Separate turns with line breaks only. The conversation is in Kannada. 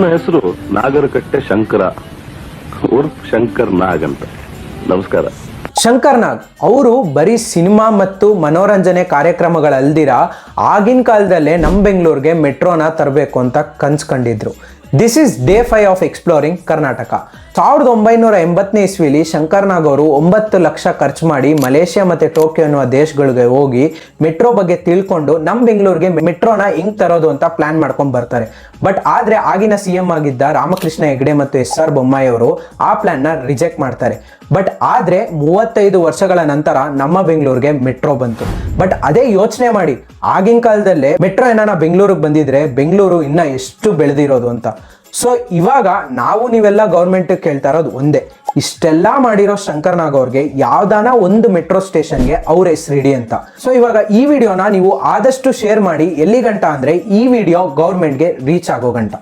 ನನ್ನ ಹೆಸರು ನಾಗರಕಟ್ಟೆ ಶಂಕರ ಉರ್ಫ್ ಶಂಕರ್ ನಾಗ್ ಅಂತ. ನಮಸ್ಕಾರ.
ಶಂಕರ್ ನಾಗ್ ಅವರು ಬರೀ ಸಿನಿಮಾ ಮತ್ತು ಮನೋರಂಜನೆ ಕಾರ್ಯಕ್ರಮಗಳಲ್ದಿರ ಆಗಿನ ಕಾಲದಲ್ಲೇ ನಮ್ಮ ಬೆಂಗಳೂರಿಗೆ ಮೆಟ್ರೋನ ತರಬೇಕು ಅಂತ ಕನ್ಸು ಕಂಡಿದ್ರು. This is day 5 of exploring Karnataka. 1980ನೇ ಇಸ್ವಿಲಿ ಶಂಕರ್ ನಾಗ್ ಅವರು 9 ಲಕ್ಷ ಖರ್ಚು ಮಾಡಿ ಮಲೇಷ್ಯಾ ಮತ್ತು ಟೋಕಿಯೋ ಅನ್ನುವ ದೇಶಗಳಿಗೆ ಹೋಗಿ ಮೆಟ್ರೋ ಬಗ್ಗೆ ತಿಳ್ಕೊಂಡು ನಮ್ಮ ಬೆಂಗಳೂರಿಗೆ ಮೆಟ್ರೋನ ಹೆಂಗ್ ತರೋದು ಅಂತ ಪ್ಲಾನ್ ಮಾಡ್ಕೊಂಡು ಬರ್ತಾರೆ. ಬಟ್ ಆದರೆ ಆಗಿನ CM ಆಗಿದ್ದ ರಾಮಕೃಷ್ಣ ಹೆಗಡೆ ಮತ್ತು SR ಬೊಮ್ಮಾಯಿ ಅವರು ಆ ಪ್ಲಾನ್ನ ರಿಜೆಕ್ಟ್ ಮಾಡ್ತಾರೆ. ಬಟ್ ಆದರೆ 35 ವರ್ಷಗಳ ನಂತರ ನಮ್ಮ ಬೆಂಗಳೂರಿಗೆ ಮೆಟ್ರೋ ಬಂತು. ಬಟ್ ಅದೇ ಯೋಚನೆ ಮಾಡಿ, ಆಗಿನ ಕಾಲದಲ್ಲೇ ಮೆಟ್ರೋ ಏನಾನ ಬೆಂಗಳೂರಿಗೆ ಬಂದಿದ್ರೆ ಬೆಂಗಳೂರು ಇನ್ನ ಎಷ್ಟು ಬೆಳೆದಿರೋದು ಅಂತ. ಸೊ ಇವಾಗ ನಾವು ನೀವೆಲ್ಲ ಗೌರ್ಮೆಂಟ್ ಕೇಳ್ತಾ ಇರೋದು ಒಂದೇ, ಇಷ್ಟೆಲ್ಲ ಮಾಡಿರೋ ಶಂಕರ್ ನಾಗ್ ಅವ್ರಿಗೆ ಯಾವ್ದಾನ ಒಂದು ಮೆಟ್ರೋ ಸ್ಟೇಷನ್ಗೆ ಅವ್ರ ಹೆಸರಿಡಿ ಅಂತ. ಸೊ ಇವಾಗ ಈ ವಿಡಿಯೋನ ನೀವು ಆದಷ್ಟು ಶೇರ್ ಮಾಡಿ, ಎಲ್ಲಿ ಗಂಟ ಅಂದ್ರೆ ಈ ವಿಡಿಯೋ ಗೌರ್ಮೆಂಟ್ಗೆ ರೀಚ್ ಆಗೋ ಗಂಟ.